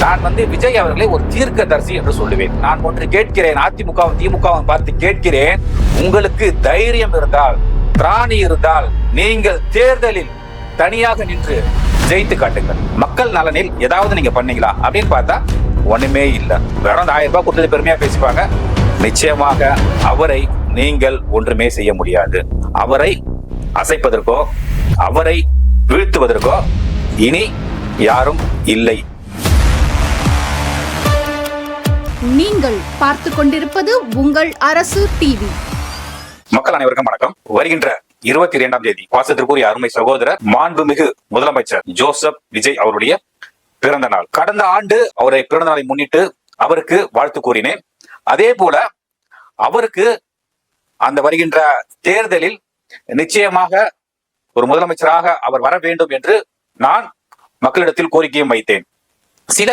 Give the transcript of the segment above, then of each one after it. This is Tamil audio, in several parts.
நான் விஜய் அவர்களை ஒரு தீர்க்கதரிசி என்று சொல்லுவேன். நான் ஒன்று கேட்கிறேன், அதிமுகவும் திமுகவும் பார்த்து கேட்கிறேன், உங்களுக்கு தைரியம் இருந்தால், திராணி இருந்தால், நீங்கள் தேர்தலில் தனியாக நின்று ஜெயித்து காட்டுங்கள். மக்கள் நலனில் ஏதாவது நீங்க பண்ணீங்களா அப்படின்னு பார்த்தா ஒண்ணுமே இல்லை. வெறும் 1000 ரூபாய் கொடுத்தது பெருமையா பேசிப்பாங்க. நிச்சயமாக அவரை நீங்கள் ஒன்றுமே செய்ய முடியாது. அவரை அசைப்பதற்கோ அவரை வீழ்த்துவதற்கோ இனி யாரும் இல்லை. நீங்கள் பார்த்து கொண்டிருப்பது உங்கள் அரசு டிவி. மக்கள் அனைவருக்கும் வணக்கம். வருகின்ற 22ஆம் தேதி பாசத்திற்குரிய அருமை சகோதரர் மாண்புமிகு முதலமைச்சர் ஜோசப் விஜய் அவருடைய பிறந்த நாள். கடந்த ஆண்டு அவரை பிறந்த நாளை முன்னிட்டு அவருக்கு வாழ்த்து கூறினேன். அதே போல அவருக்கு அந்த வருகின்ற தேர்தலில் நிச்சயமாக ஒரு முதலமைச்சராக அவர் வர வேண்டும் என்று நான் மக்களிடத்தில் கோரிக்கையும் வைத்தேன். சில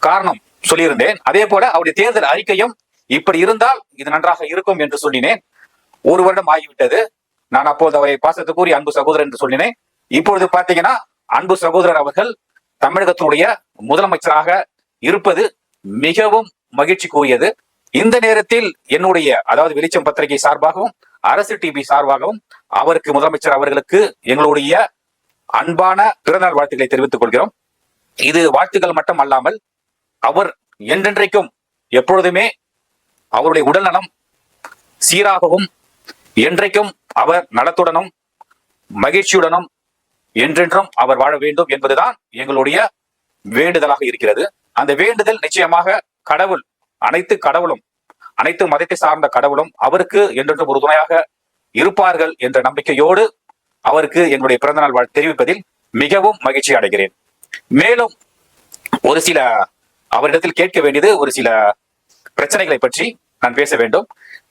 காரணம் சொல்லியிருந்தேன். அதே போல அவருடைய தேர்தல் அறிக்கையும் இப்படி இருந்தால் இது நன்றாக இருக்கும் என்று சொல்லினேன். 1 வருடம் ஆகிவிட்டது. நான் அப்போது அவரை பாசத்துக்குரிய அன்பு சகோதரர் என்று சொல்லினேன். இப்பொழுது பாத்தீங்கன்னா அன்பு சகோதரர் அவர்கள் தமிழகத்தினுடைய முதலமைச்சராக இருப்பது மிகவும் மகிழ்ச்சிக்குரியது. இந்த நேரத்தில் என்னுடைய அதாவது வெளிச்சம் பத்திரிகை சார்பாகவும் அரசு டிவி சார்பாகவும் அவருக்கு முதலமைச்சர் அவர்களுக்கு எங்களுடைய அன்பான பிறந்தநாள் வாழ்த்துக்களை தெரிவித்துக் கொள்கிறோம். இது வாழ்த்துக்கள் மட்டும் அல்லாமல் அவர் என்றென்றைக்கும் எப்பொழுதுமே அவருடைய உடல்நலம் சீராகவும் என்றைக்கும் அவர் நலத்துடனும் மகிழ்ச்சியுடனும் என்றென்றும் அவர் வாழ வேண்டும் என்பதுதான் எங்களுடைய வேண்டுதலாக இருக்கிறது. அந்த வேண்டுதல் நிச்சயமாக கடவுள், அனைத்து கடவுளும், அனைத்து மதத்தை சார்ந்த கடவுளும் அவருக்கு என்றென்றும் ஒரு துணையாக இருப்பார்கள் என்ற நம்பிக்கையோடு அவருக்கு என்னுடைய பிறந்தநாள் வாழ்த்து தெரிவிப்பதில் மிகவும் மகிழ்ச்சி அடைகிறேன். மேலும் ஒரு சில அவரிடத்தில் கேட்க வேண்டியது ஒரு சில பிரச்சனைகளை பற்றி நான் பேச வேண்டும்.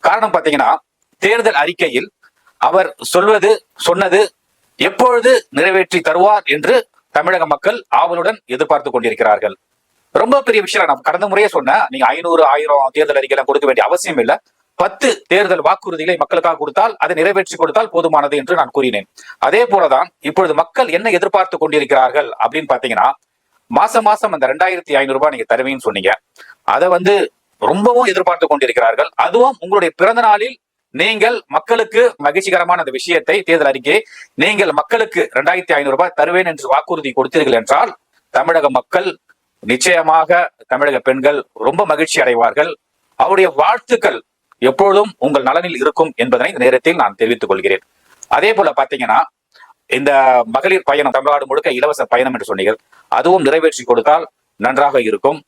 காரணம் பார்த்தீங்கன்னா தேர்தல் அறிக்கையில் அவர் சொன்னது எப்பொழுது நிறைவேற்றி தருவார் என்று தமிழக மக்கள் ஆவலுடன் எதிர்பார்த்து கொண்டிருக்கிறார்கள். ரொம்ப பெரிய விஷயம். நான் கடந்த முறையே சொன்னேன், நீங்க 500, 1000 தேர்தல் அறிக்கையெல்லாம் கொடுக்க வேண்டிய அவசியம் இல்லை. 10 தேர்தல் வாக்குறுதிகளை மக்களுக்காக கொடுத்தால் அதை நிறைவேற்றி கொடுத்தால் போதுமானது என்று நான் கூறினேன். அதே போலதான் இப்பொழுது மக்கள் என்ன எதிர்பார்த்து கொண்டிருக்கிறார்கள் அப்படின்னு பாத்தீங்கன்னா, மாசம் அந்த 2500 ரூபாய் நீங்க தருவீங்கன்னு சொன்னீங்க. அதை ரொம்பவும் எதிர்பார்த்து கொண்டிருக்கிறார்கள். அதுவும் உங்களுடைய பிறந்த நாளில் நீங்கள் மக்களுக்கு மகிழ்ச்சிகரமான அந்த விஷயத்தை, தேர்தல் அறிக்கையை நீங்கள் மக்களுக்கு 2500 ரூபாய் தருவேன் என்று வாக்குறுதி கொடுத்தீர்கள் என்றால் தமிழக மக்கள் நிச்சயமாக, தமிழக பெண்கள் ரொம்ப மகிழ்ச்சி அடைவார்கள். அவருடைய வாழ்த்துக்கள் எப்பொழுதும் உங்கள் நலனில் இருக்கும் என்பதனை இந்த நேரத்தில் நான் தெரிவித்துக் கொள்கிறேன். அதே போல பாத்தீங்கன்னா இந்த மகளிர் பயணம், தமிழ்நாடு முழுக்க இலவச பயணம் என்று சொன்னீர்கள், அதுவும் நிறைவேற்றி கொடுத்தால் நன்றாக இருக்கும்.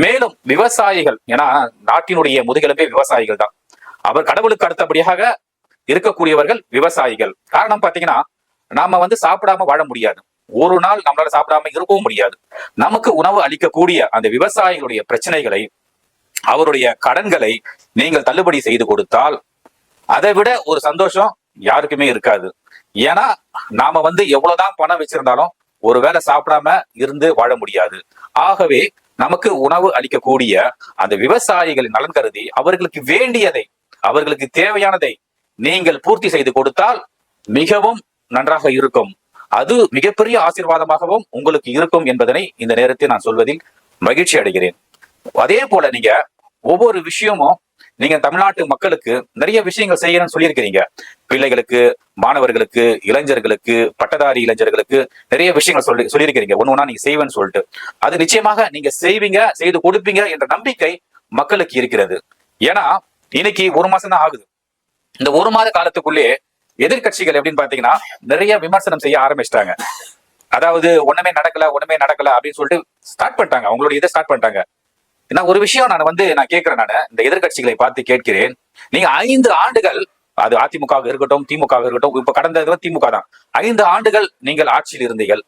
மேலும் விவசாயிகள், ஏன்னா நாட்டினுடைய முதுகெலும்பே விவசாயிகள் தான். அவர் கடவுளுக்கு அடுத்தபடியாக இருக்கக்கூடியவர்கள் விவசாயிகள். காரணம் பாத்தீங்கன்னா நாம சாப்பிடாம வாழ முடியாது. ஒரு நாள் நம்மளால சாப்பிடாம இருக்கவும் முடியாது. நமக்கு உணவு அளிக்கக்கூடிய அந்த விவசாயிகளுடைய பிரச்சனைகளை, அவருடைய கடன்களை நீங்கள் தள்ளுபடி செய்து கொடுத்தால் அதை விட ஒரு சந்தோஷம் யாருக்குமே இருக்காது. ஏன்னா நாம எவ்வளவுதான் பணம் வச்சிருந்தாலும் ஒருவேளை சாப்பிடாம இருந்து வாழ முடியாது. ஆகவே நமக்கு உணவு அளிக்கக்கூடிய அந்த விவசாயிகளின் நலன் கருதி அவர்களுக்கு வேண்டியதை, அவர்களுக்கு தேவையானதை நீங்கள் பூர்த்தி செய்து கொடுத்தால் மிகவும் நன்றாக இருக்கும். அது மிகப்பெரிய ஆசீர்வாதமாகவும் உங்களுக்கு இருக்கும் என்பதனை இந்த நேரத்தில் நான் சொல்வதில் மகிழ்ச்சி அடைகிறேன். அதே போல நீங்க ஒவ்வொரு விஷயமும் நீங்க தமிழ்நாட்டு மக்களுக்கு நிறைய விஷயங்கள் செய்யணும்னு சொல்லியிருக்கிறீங்க. பிள்ளைகளுக்கு, மாணவர்களுக்கு, இளைஞர்களுக்கு, பட்டதாரி இளைஞர்களுக்கு நிறைய விஷயங்கள் சொல்லியிருக்கிறீங்க. ஒண்ணு நீங்க செய்வேன்னு சொல்லிட்டு அது நிச்சயமாக நீங்க செய்வீங்க, செய்து கொடுப்பீங்க என்ற நம்பிக்கை மக்களுக்கு இருக்கிறது. ஏன்னா இன்னைக்கு 1 மாசம் தான் ஆகுது. இந்த 1 மாத காலத்துக்குள்ளே எதிர்கட்சிகள் எப்படின்னு பாத்தீங்கன்னா நிறைய விமர்சனம் செய்ய ஆரம்பிச்சிட்டாங்க. அதாவது ஒண்ணுமே நடக்கல அப்படின்னு சொல்லிட்டு ஸ்டார்ட் பண்ணிட்டாங்க. அவங்களுடைய இதை ஸ்டார்ட் பண்ணிட்டாங்க. நான் ஒரு விஷயம் நான் கேட்கிறேன். இந்த எதிர்கட்சிகளை பார்த்து கேட்கிறேன், நீங்க 5 ஆண்டுகள், அது அதிமுக இருக்கட்டும், திமுக இருக்கட்டும், இப்ப கடந்த திமுக தான், 5 ஆண்டுகள் நீங்கள் ஆட்சியில் இருந்தீர்கள்.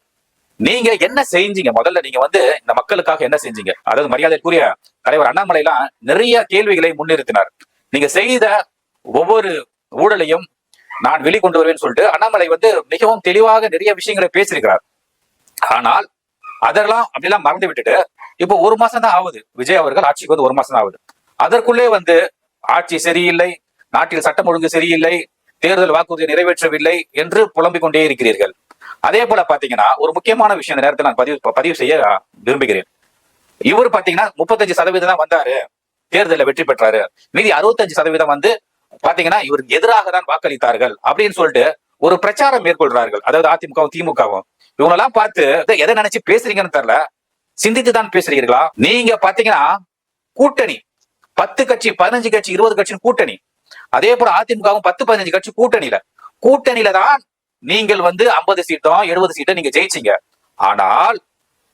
நீங்க என்ன செஞ்சீங்க? முதல்ல நீங்க இந்த மக்களுக்காக என்ன செஞ்சீங்க? அதாவது மரியாதைக்குரிய தலைவர் அண்ணாமலை எல்லாம் நிறைய கேள்விகளை முன்னிறுத்தினார். நீங்க செய்த ஒவ்வொரு ஊழலையும் நான் வெளிக்கொண்டு வருவேன்னு சொல்லிட்டு அண்ணாமலை மிகவும் தெளிவாக நிறைய விஷயங்களை பேசியிருக்கிறார். ஆனால் அதெல்லாம் அப்படிலாம் மறந்து விட்டுட்டு இப்போ 1 மாசம் தான் ஆகுது. விஜய் அவர்கள் ஆட்சிக்கு 1 மாசம் தான் ஆகுது. அதற்குள்ளே ஆட்சி சரியில்லை, நாட்டில் சட்டம் ஒழுங்கு சரியில்லை, தேர்தல் வாக்குறுதியை நிறைவேற்றவில்லை என்று புலம்பிக் கொண்டே இருக்கிறீர்கள். அதே போல பாத்தீங்கன்னா ஒரு முக்கியமான விஷயம் இந்த நேரத்தில் நான் பதிவு செய்ய விரும்புகிறேன். இவர் பாத்தீங்கன்னா 35% தான் வந்தாரு, தேர்தலில் வெற்றி பெற்றாரு. மீதி 65% வந்து பாத்தீங்கன்னா இவருக்கு எதிராக தான் வாக்களித்தார்கள் அப்படின்னு சொல்லிட்டு ஒரு பிரச்சாரம் மேற்கொள்றார்கள். அதாவது அதிமுகவும் திமுகவும் இவங்கெல்லாம் பார்த்து எதை நினைச்சு பேசுறீங்கன்னு தெரியல, சிந்தித்து தான் பேசுறீர்களா? நீங்க பாத்தீங்கன்னா கூட்டணி 10 கட்சி 15 கட்சி 20 கட்சி கூட்டணி, அதே போல அதிமுகவும் 10-15 கட்சி கூட்டணியில தான் நீங்கள் வந்து 50 சீட்டும் 70 சீட்டும் நீங்க ஜெயிச்சீங்க. ஆனால்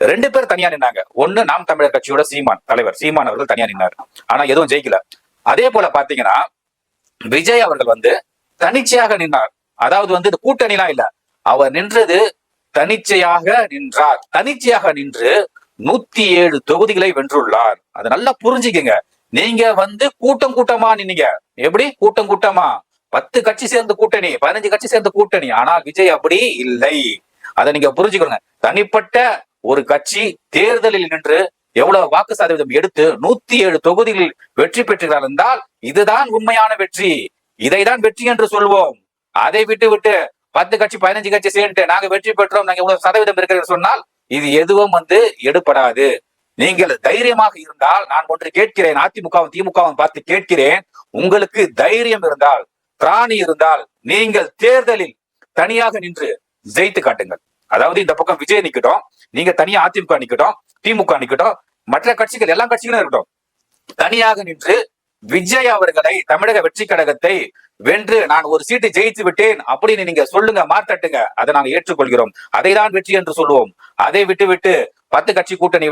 2 பேர் தனியா நின்னாங்க. ஒண்ணு நாம் தமிழர் கட்சியோட தலைவர் சீமான் அவர்கள் தனியா நின்னாரு, ஆனா எதுவும் ஜெயிக்கல. அதே போல பாத்தீங்கன்னா விஜய் அவர்கள் வந்து தனிச்சையாக நின்றார். அதாவது வந்து இந்த கூட்டணிலாம் இல்ல, அவர் நின்றது தனிச்சையாக நின்றார். தனிச்சையாக நின்று 107 தொகுதிகளை வென்றுள்ளார். அதை நல்லா புரிஞ்சுக்கங்க. நீங்க வந்து கூட்டமா நின்னீங்க. எப்படி கூட்டமா 10 கட்சி சேர்ந்து கூட்டணி, 15 கட்சி சேர்ந்து கூட்டணி. ஆனால் விஜய் அப்படி இல்லை. அதை நீங்க புரிஞ்சுக்கணுங்க. தனிப்பட்ட ஒரு கட்சி தேர்தலில் நின்று எவ்வளவு வாக்கு சதவீதம் எடுத்து 107 தொகுதிகளில் வெற்றி பெற்றுகிறார் என்றால் இதுதான் உண்மையான வெற்றி. இதைதான் வெற்றி என்று சொல்வோம். அதை விட்டு 10 கட்சி 15 கட்சி சேர்ந்து நாங்க வெற்றி பெற்றோம், நாங்க இவ்வளவு சதவீதம் இருக்கிறது சொன்னால் இது எதுவும் வந்து எடுபடாது. நீங்கள் தைரியமாக இருந்தால், நான் ஒன்று கேட்கிறேன், அதிமுகவும் திமுகவும் பார்த்து கேட்கிறேன், உங்களுக்கு தைரியம் இருந்தால், திராணி இருந்தால், நீங்கள் தேர்தலில் தனியாக நின்று ஜெயித்து காட்டுங்கள். அதாவது இந்த பக்கம் விஜய் நிக்கட்டும், நீங்க தனியா அதிமுக நிக்கட்டும், திமுக நிக்கட்டும், மற்ற கட்சிகள் எல்லா கட்சிகளும் இருக்கட்டும், தனியாக நின்று விஜய் அவர்களை தமிழக வெற்றி கழகத்தை வென்று நான் ஒரு சீட்டு ஜெயித்து விட்டேன் அப்படின்னு நீங்க சொல்லுங்க, மார்த்தட்டுங்க. அதை நாங்க ஏற்றுக்கொள்கிறோம். அதை தான் வெற்றி என்று சொல்லுவோம். அதை விட்டு 10 கட்சி கூட்டணி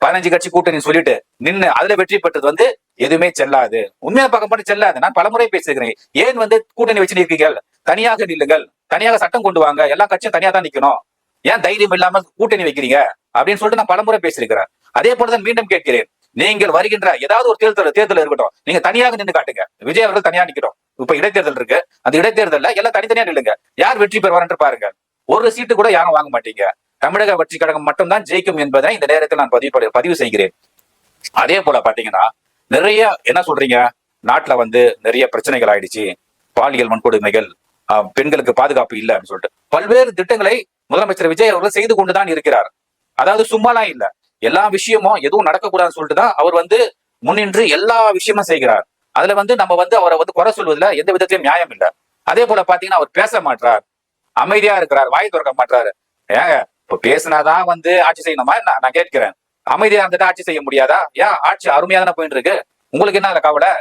15 கட்சி கூட்டணி சொல்லிட்டு நின்று அதுல வெற்றி பெற்றது வந்து எதுவுமே செல்லாது. உண்மையா பார்க்க போனா செல்லாது. நான் பலமுறை பேசுகிறேன். ஏன் வந்து கூட்டணி வச்சு நிற்கிறீர்கள்? தனியாக நில்லுங்கள், தனியாக சட்டம் கொண்டு வாங்க, எல்லா கட்சியும் தனியா தான் நிக்கணும், ஏன் தைரியம் இல்லாம கூட்டணி வைக்கிறீங்க அப்படின்னு சொல்லிட்டு நான் பலமுறை பேசியிருக்கிறேன். அதே போலதான் மீண்டும் கேட்கிறேன், நீங்கள் வருகின்ற ஏதாவது ஒரு தேர்தல் இருக்கட்டும், நீங்க தனியாக நின்று காட்டுங்க. விஜய் அவர்கள் தனியா நிக்கட்டும். இப்ப இடைத்தேர்தல் இருக்கு, அந்த இடைத்தேர்தல்ல எல்லாம் தனித்தனியா நில்லுங்க. யார் வெற்றி பெறுவார் பாருங்க. ஒரு சீட்டு கூட யாரும் வாங்க மாட்டீங்க. தமிழக வெற்றி கழகம் மட்டும்தான் ஜெயிக்கும் என்பதை இந்த நேரத்தில் நான் பதிவு செய்கிறேன். அதே போல பாத்தீங்கன்னா நிறைய என்ன சொல்றீங்க, நாட்டுல வந்து நிறைய பிரச்சனைகள் ஆயிடுச்சு, பாலியல் வன்கொடுமைகள், பெண்களுக்கு பாதுகாப்பு இல்லை அப்படின்னு சொல்லிட்டு பல்வேறு திட்டங்களை முதலமைச்சர் விஜய் அவர்கள் செய்து கொண்டுதான் இருக்கிறார். அதாவது சும்மாலாம் இல்ல, எல்லா விஷயமும் எதுவும் நடக்கக்கூடாதுன்னு சொல்லிட்டு தான் அவர் வந்து முன்னின்று எல்லா விஷயமும் செய்கிறார். அதுல வந்து நம்ம வந்து அவரை வந்து குறை சொல்வதில் எந்த விதத்திலும் நியாயம் இல்லை. அதே போல பாத்தீங்கன்னா அவர் பேச மாட்டார், அமைதியா இருக்கிறார், வாய் திறக்க மாட்டாரு. ஏங்க இப்ப பேசினாதான் வந்து ஆட்சி செய்யணுமா என்ன? நான் கேட்கிறேன். அமைதியா இருந்துட்டு ஆட்சி செய்ய முடியாதா? ஏன் ஆட்சி அருமையா தானே போயிட்டு இருக்கு, உங்களுக்கு என்ன அதுல கவலை?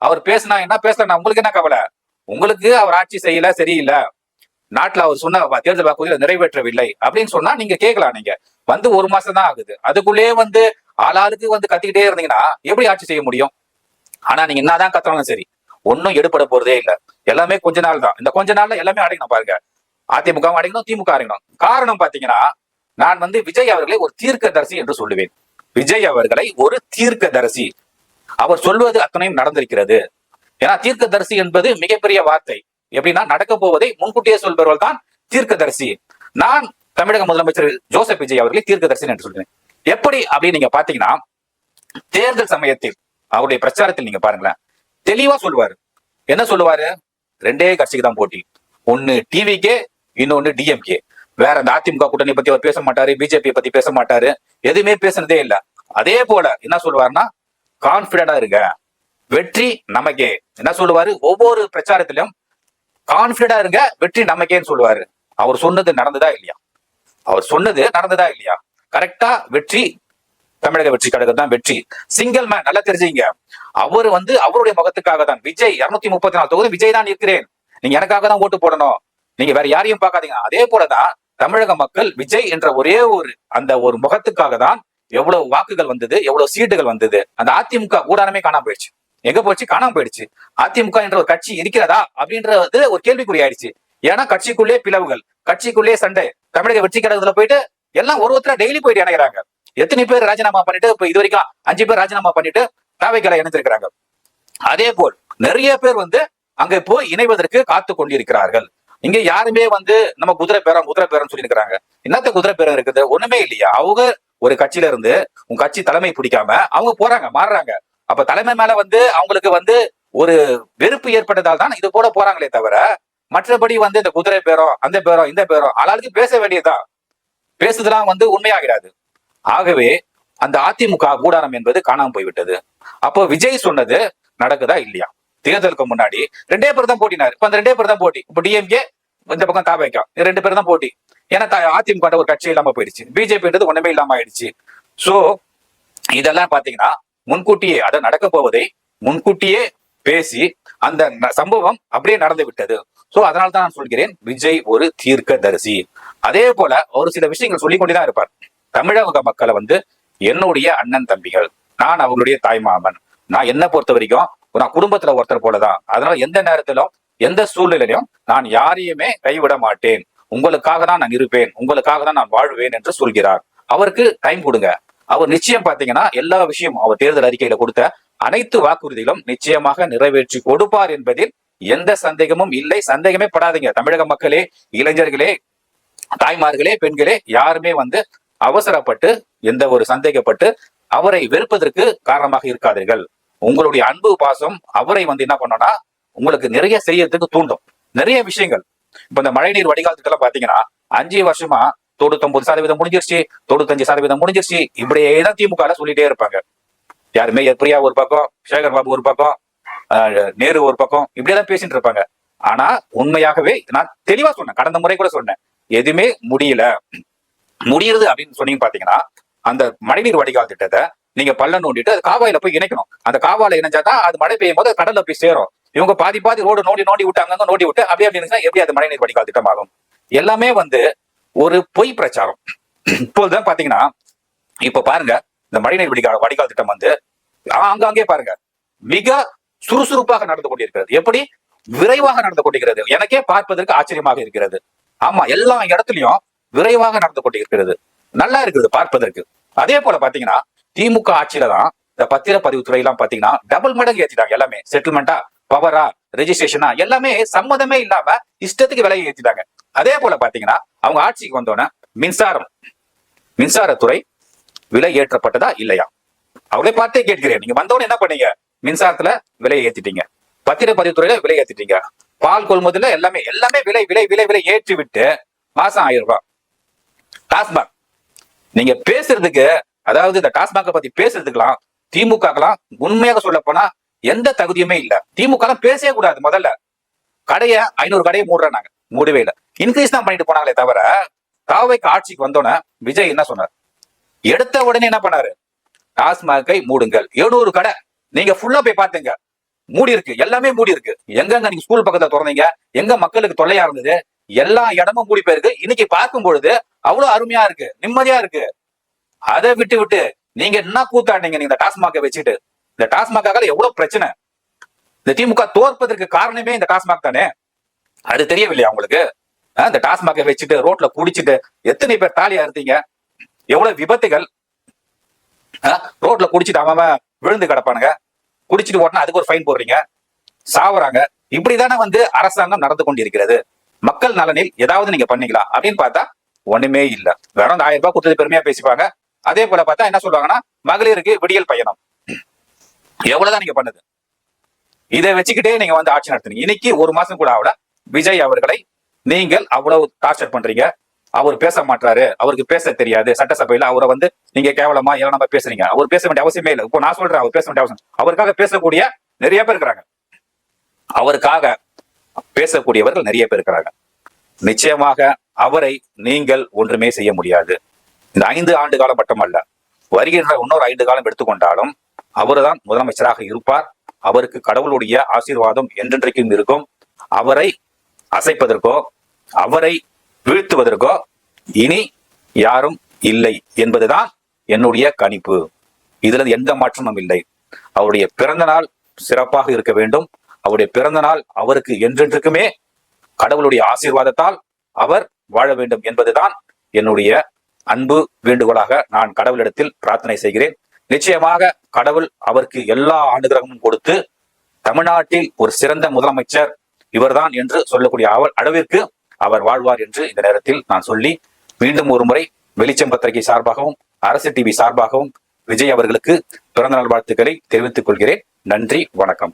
அவர் பேசினா என்ன பேசலன்னா உங்களுக்கு என்ன கவலை? உங்களுக்கு அவர் ஆட்சி செய்யல, சரியில்லை, நாட்டுல அவர் சொன்ன தேர்தல் வாக்குறுதியை நிறைவேற்றவில்லை அப்படின்னு சொன்னா நீங்க கேட்கலாம். நீங்க வந்து 1 மாசம் தான் ஆகுது, அதுக்குள்ளே வந்து ஆளாளுக்கு வந்து கத்திக்கிட்டே இருந்தீங்கன்னா எப்படி ஆட்சி செய்ய முடியும்? ஆனா நீங்க என்னதான் கத்துறாலும் சரி, ஒன்னும் எடுபட போறதே இல்லை. எல்லாமே கொஞ்ச நாள் தான். இந்த கொஞ்ச நாள்ல எல்லாமே அடையணும். பாருங்க, அதிமுக அடையணும், திமுக அடையணும். காரணம் பாத்தீங்கன்னா நான் வந்து விஜய் அவர்களை ஒரு தீர்க்கதரிசி என்று சொல்லுவேன். விஜய் அவர்களை ஒரு தீர்க்கதரிசி. அவர் சொல்வது அத்தனையும் நடந்திருக்கிறது. ஏன்னா தீர்க்கதரிசி என்பது மிகப்பெரிய வார்த்தை. எப்படின்னா நடக்க போவதை முன்கூட்டியே சொல்பவர்கள் தான் தீர்க்கதரிசி. நான் தமிழக முதலமைச்சர் ஜோசப் விஜய் அவர்களை தீர்க்கதரிசி என்று சொல்றேன். எப்படி அப்படின்னு நீங்க பாத்தீங்கன்னா தேர்தல் சமயத்தில் அவருடைய பிரச்சாரத்தில் நீங்க பாருங்களேன், தெளிவா சொல்லுவாரு. என்ன சொல்லுவாரு? 2 கட்சிக்கு தான் போட்டி, ஒன்னு டிவிகே, இன்னொன்னு டிஎம்கே. வேற அந்த அதிமுக கூட்டணி பத்தி அவர் பேச மாட்டாரு, பிஜேபி பத்தி பேச மாட்டாரு, எதுவுமே பேசுனதே இல்ல. அதே போல என்ன சொல்லுவாருன்னா கான்பிடண்டா இருங்க, வெற்றி நமக்கே. என்ன சொல்லுவாரு? ஒவ்வொரு பிரச்சாரத்திலும் கான்பிடண்டா இருங்க, வெற்றி நமக்கேன்னு சொல்லுவாரு. அவர் சொன்னது நடந்ததா இல்லையா? அவர் சொன்னது நடந்ததா இல்லையா? கரெக்டா வெற்றி தமிழக வெற்றி கழகம் தான் வெற்றி. சிங்கிள் மேன், நல்லா தெரிஞ்சுங்க. அவர் வந்து அவருடைய முகத்துக்காக தான். விஜய் 234 தொகுதி விஜய் தான் இருக்கிறேன், நீங்க எனக்காக தான் ஓட்டு போடணும், நீங்க வேற யாரையும் பார்க்காதீங்க. அதே போலதான் தமிழக மக்கள் விஜய் என்ற ஒரே அந்த ஒரு முகத்துக்காக தான் எவ்வளவு வாக்குகள் வந்தது, எவ்வளவு சீட்டுகள் வந்தது. அந்த அதிமுக ஊடானமே காணாம போயிடுச்சு. எங்க போச்சு? காணாம போயிடுச்சு. அதிமுக என்ற ஒரு கட்சி இருக்கிறதா அப்படின்றது ஒரு கேள்விக்குறி ஆயிடுச்சு. ஏன்னா கட்சிக்குள்ளே பிளவுகள், கட்சிக்குள்ளே சண்டை. தமிழக வெற்றி கழகத்துல போயிட்டு எல்லாம் ஒருத்தர டெய்லி போயிட்டு இணைகிறாங்க. எத்தனை பேர் ராஜினாமா பண்ணிட்டு இப்ப இது வரைக்கும் 5 பேர் ராஜினாமா பண்ணிட்டு தாவைக்கலை இணைந்திருக்கிறாங்க. அதே போல் நிறைய பேர் வந்து அங்க போய் இணைவதற்கு காத்து கொண்டிருக்கிறார்கள். இங்க யாருமே வந்து நம்ம குதிரை பேரம் சொல்லி இருக்கிறாங்க. என்னத்த குதிரை பேரம் இருக்குது? ஒண்ணுமே இல்லையா? அவங்க ஒரு கட்சியில இருந்து உங்க கட்சி தலைமை பிடிக்காம அவங்க போறாங்க, மாறுறாங்க. அப்ப தலைமை மேல வந்து அவங்களுக்கு வந்து ஒரு வெறுப்பு ஏற்பட்டதால் தான் இது போல போறாங்களே தவிர மற்றபடி வந்து இந்த குதிரை பேரம், அந்த பேரம், இந்த பேரம் ஆளாளுக்கு பேச வேண்டியதுதான். பேசுதெல்லாம் வந்து உண்மையாகிறாது. ஆகவே அந்த அதிமுக கூடாரம் என்பது காணாம போய்விட்டது. அப்போ விஜய் சொன்னது நடக்குதா இல்லையா? தேர்தலுக்கு முன்னாடி 2 பேர் தான் போட்டினாரு. இப்ப அந்த 2 பேர் தான் போட்டி. இப்ப டிஎம்கே இந்த பக்கம் தாவேகா 2 பேர் தான் போட்டி. ஏன்னா அதிமுக ஒரு கட்சி இல்லாம போயிடுச்சு, பிஜேபின்றது ஒண்ணுமே இல்லாம ஆயிடுச்சு. சோ இதெல்லாம் பாத்தீங்கன்னா முன்கூட்டியே அதை நடக்க போவதை முன்கூட்டியே பேசி அந்த சம்பவம் அப்படியே நடந்து விட்டது. சோ அதனால தான் நான் சொல்கிறேன், விஜய் ஒரு தீர்க்கதரிசி. அதே போல ஒரு சில விஷயங்கள் சொல்லிக் கொண்டுதான் இருப்பார். தமிழக மக்களை என்னுடைய அண்ணன் தம்பிகள், நான் அவங்களுடைய தாய்மாமன், நான் என்ன பொறுத்த வரைக்கும் நான் குடும்பத்துல ஒருத்தர் போலதான். அதனால எந்த நேரத்திலும் எந்த சூழ்நிலையிலும் நான் யாரையுமே கைவிட மாட்டேன், உங்களுக்காக தான் நான் இருப்பேன், உங்களுக்காக தான் நான் வாழ்வேன் என்று சொல்கிறார். அவருக்கு டைம் கொடுங்க. அவர் நிச்சயம் பாத்தீங்கன்னா எல்லா விஷயமும் அவர் தேர்தல் அறிக்கையில கொடுத்த அனைத்து வாக்குறுதிகளும் நிச்சயமாக நிறைவேற்றி கொடுப்பார் என்பதில் எந்த சந்தேகமும் இல்லை. சந்தேகமே படாதீங்க. தமிழக மக்களே, இளைஞர்களே, தாய்மார்களே, பெண்களே, யாருமே அவசரப்பட்டு எந்த ஒரு சந்தேகப்பட்டு அவரை வெறுப்பதற்கு காரணமாக இருக்காதீர்கள். உங்களுடைய அன்பு பாசம் அவரை என்ன பண்ணோம்னா உங்களுக்கு நிறைய செய்யறதுக்கு தூண்டும். நிறைய விஷயங்கள். இப்ப இந்த மழைநீர் வடிகால் திட்டம் பாத்தீங்கன்னா 5 வருஷமா 99% முடிஞ்சிருச்சு, 95% முடிஞ்சிருச்சு, இப்படியேதான் திமுக சொல்லிட்டே இருப்பாங்க. யாருமே பிரியா ஒரு பக்கம், சேகர் பாபு ஒரு பக்கம், நேரு ஒரு பக்கம், இப்படியேதான் பேசிட்டு இருப்பாங்க. ஆனா உண்மையாகவே நான் தெளிவா சொன்னேன், கடந்த முறை கூட சொன்னேன், எதுவுமே முடியுது அப்படின்னு சொன்னீங்க. பாத்தீங்கன்னா அந்த மழைநீர் வடிகால் திட்டத்தை நீங்க பள்ளம் நோண்டிட்டு அது காவாயில போய் இணைக்கணும். அந்த காவால இணைஞ்சாதான் அது மழை பெய்யும் போது கடல்ல போய் சேரும். இவங்க பாதி ரோடு நோண்டி விட்டு அங்கங்க நோண்டி விட்டு அப்படியே எப்படி அது மழைநீர் வடிகால் திட்டம் ஆகும்? எல்லாமே ஒரு பொய் பிரச்சாரம். இப்போதுதான் பாத்தீங்கன்னா இப்ப பாருங்க, இந்த மழைநீர் வடிகால் திட்டம் ஆங்காங்கே பாருங்க மிக சுறுசுறுப்பாக நடந்து கொண்டிருக்கிறது. எப்படி விரைவாக நடந்து கொண்டிருக்கிறது, எனக்கே பார்ப்பதற்கு ஆச்சரியமாக இருக்கிறது. ஆமா, எல்லா இடத்துலயும் விரைவாக நடந்து கொண்டிருக்கிறது, நல்லா இருக்குது பார்ப்பதற்கு. அதே போல பாத்தீங்கன்னா திமுக ஆட்சியில தான் இந்த பத்திரப்பதிவு துறை எல்லாம் பாத்தீங்கன்னா டபுள் மடங்கு ஏற்றிட்டாங்க. எல்லாமே செட்டில்மெண்டா, பவரா, ரெஜிஸ்ட்ரேஷனா, எல்லாமே சம்மதமே இல்லாம இஷ்டத்துக்கு விலையை ஏற்றிட்டாங்க. அதே போல பாத்தீங்கன்னா அவங்க ஆட்சிக்கு வந்தோன்னே மின்சாரத்துறை விலை ஏற்றப்பட்டதா இல்லையா? அவளை பார்த்தே கேட்கிறேன். நீங்க வந்தோன்னு என்ன பண்ணீங்க? மின்சாரத்துல விலையை ஏத்திட்டீங்க, பத்திரப்பதிவு துறையில விலை ஏத்திட்டீங்க, பால் கொள்முதல எல்லாமே விலை ஏற்றி விட்டு மாசம் 1000 ரூபாய். டாஸ்மாக் நீங்க பேசுறதுக்கு, அதாவது இந்த டாஸ்மாக பத்தி பேசுறதுக்கெல்லாம் திமுகலாம் உண்மையாக சொல்ல போனா எந்த தகுதியுமே இல்ல. திமுக பேசவே கூடாது. முதல்ல 500 கடையை மூடுறாங்க, மூடவே இல்லை, இன்க்ரீஸ் தான் பண்ணிட்டு போனாங்களே தவிர. தாவைக்கு ஆட்சிக்கு வந்தோன்னே விஜய் என்ன சொன்னார்? எடுத்த உடனே என்ன பண்ணாரு? டாஸ்மாகை மூடுங்கள். 700 கடை நீங்க ஃபுல்லா போய் பாத்துங்க, மூடி இருக்கு, எல்லாமே மூடி இருக்கு. எங்கெங்க நீங்க ஸ்கூல் பக்கத்துல திறந்தீங்க, எங்க மக்களுக்கு தொல்லையா இருந்தது, எல்லா இடமும் மூடி போயிருக்கு. இன்னைக்கு பார்க்கும் பொழுது அவ்வளவு அருமையா இருக்கு, நிம்மதியா இருக்கு. அதை விட்டு நீங்க என்ன கூத்தாண்டீங்க? நீங்க இந்த டாஸ்மாக வச்சுட்டு, இந்த டாஸ்மாக எவ்வளவு பிரச்சனை. இந்த திமுக தோற்பதற்கு காரணமே இந்த டாஸ்மாக் தானே. அது தெரியவில்லையா உங்களுக்கு? இந்த டாஸ்மாக வச்சுட்டு ரோட்ல குடிச்சிட்டு எத்தனை பேர் தாலியா இருந்தீங்க? எவ்வளவு விபத்துகள். ரோட்ல குடிச்சிட்டு அவன் விழுந்து கிடப்பானுங்க, குடிச்சிட்டு ஓட்டினா அதுக்கு ஒரு ஃபைன் போடுறீங்க, சாவுறாங்க. இப்படிதானே அரசாங்கம் நடந்து கொண்டிருக்கிறது. மக்கள் நலனில் ஏதாவது நீங்க பண்ணீங்களா அப்படின்னு பார்த்தா ஒண்ணுமே இல்ல. வெறும் 1000 ரூபாய் கொடுத்தது பெருமையா பேசிப்பாங்க. அதே போல பார்த்தா என்ன சொல்றாங்கன்னா மகளிருக்கு விடியல் பயணம். எவ்வளவுதான் நீங்க பண்ணது? இதை வச்சுக்கிட்டே நீங்க ஆட்சி நடத்துறீங்க. இன்னைக்கு 1 மாசம் கூட ஆகல விஜய் அவர்களை நீங்கள் அவ்வளவு டார்ச்சர் பண்றீங்க. அவர் பேச மாட்டாரு, அவருக்கு பேச தெரியாது, சட்டசபையில அவரை நீங்க கேவலமா ஏளனமா பேசுறீங்க. அவர் பேச வேண்டிய அவசியமே இல்லை. இப்போ நான் சொல்றேன், அவர் பேச வேண்டிய அவசியம். அவருக்காக பேசக்கூடிய நிறைய பேர் இருக்கிறாங்க, அவருக்காக பேசக்கூடியவர்கள் நிறைய பேர் இருக்கிறாங்க. நிச்சயமாக அவரை நீங்கள் ஒன்றுமே செய்ய முடியாது. இந்த 5 ஆண்டு காலம் மட்டுமல்ல, வருகின்ற இன்னொரு 5 காலம் எடுத்துக்கொண்டாலும் அவர்தான் முதலமைச்சராக இருப்பார். அவருக்கு கடவுளுடைய ஆசீர்வாதம் என்றென்றைக்கும் இருக்கும். அவரை அசைப்பதற்கோ அவரை வீழ்த்துவதற்கோ இனி யாரும் இல்லை என்பதுதான் என்னுடைய கணிப்பு. இதுல எந்த மாற்றமும் இல்லை. அவருடைய பிறந்த நாள் சிறப்பாக இருக்க வேண்டும். அவருடைய பிறந்த நாள் அவருக்கு என்றென்றுக்குமே கடவுளுடைய ஆசீர்வாதத்தால் அவர் வாழ வேண்டும் என்பதுதான் என்னுடைய அன்பு வேண்டுகோளாக நான் கடவுளிடத்தில் பிரார்த்தனை செய்கிறேன். நிச்சயமாக கடவுள் அவருக்கு எல்லா அனுகிரகமும் கொடுத்து தமிழ்நாட்டில் ஒரு சிறந்த முதலமைச்சர் இவர்தான் என்று சொல்லக்கூடிய அளவிற்கு அவர் வாழ்வார் என்று இந்த நேரத்தில் நான் சொல்லி, மீண்டும் ஒரு முறை வெளிச்சம் பத்திரிகை சார்பாகவும் அரசு டிவி சார்பாகவும் விஜய் அவர்களுக்கு பிறந்தநாள் வாழ்த்துக்களை தெரிவித்துக் கொள்கிறேன். நன்றி, வணக்கம்.